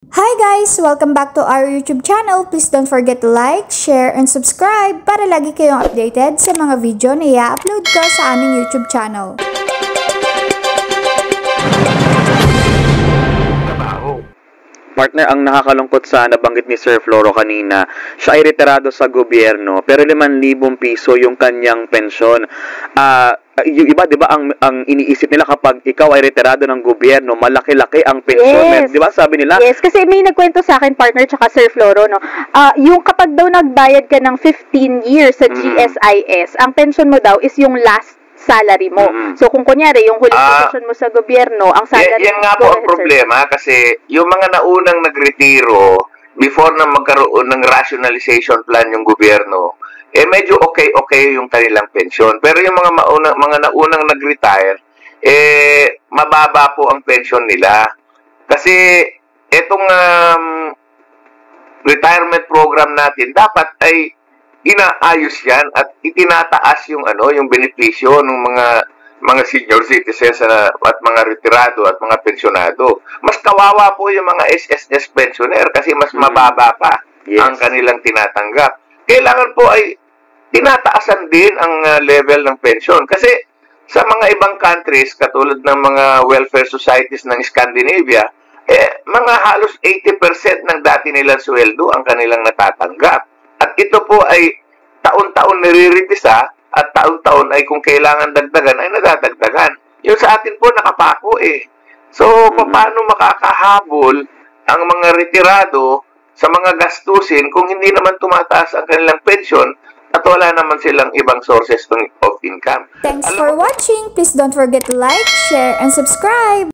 Hi guys! Welcome back to our YouTube channel. Please don't forget to like, share, and subscribe para lagi kayong updated sa mga video na i-upload ko sa aming YouTube channel. Partner, ang nakakalungkot sa nabanggit ni Sir Floro kanina, siya ay retirado sa gobyerno, pero 5,000 piso yung kanyang pensyon. Yung iba, di ba, ang iniisip nila kapag ikaw ay retirado ng gobyerno, malaki-laki ang pensyon. Yes. Di ba, sabi nila? Yes, kasi may nagkwento sa akin, partner, tsaka Sir Floro, no? Yung kapag daw nagbayad ka ng 15 years sa GSIS, ang pension mo daw is yung last salary mo. So, kung kunyari, yung huling posisyon mo sa gobyerno, ang salary yan nga po ang problema, kasi yung mga naunang nagretiro, before na magkaroon ng rationalization plan yung gobyerno, medyo okay yung kanilang pensyon. Pero yung mga naunang nag-retire, mababa po ang pensyon nila. Kasi itong retirement program natin, dapat ay inaayos yan at itinataas yung benepisyo ng mga senior citizens at mga retirado at mga pensionado. Mas kawawa po yung mga SSS pensioner kasi mas mababa pa ang kanilang tinatanggap. Kailangan po ay tinataasan din ang level ng pension kasi sa mga ibang countries katulad ng mga welfare societies ng Scandinavia, mga halos 80% ng dati nilang sweldo ang kanilang natatanggap. At ito po ay taon-taon nire-revisa at taon-taon ay kung kailangan dagdagan ay nadadagdagan. Yung sa atin po nakapako So, paano makakahabol ang mga retirado sa mga gastusin kung hindi naman tumataas ang kanilang pensyon at wala naman silang ibang sources of income? Thanks for watching. Please don't forget to like, share, and subscribe.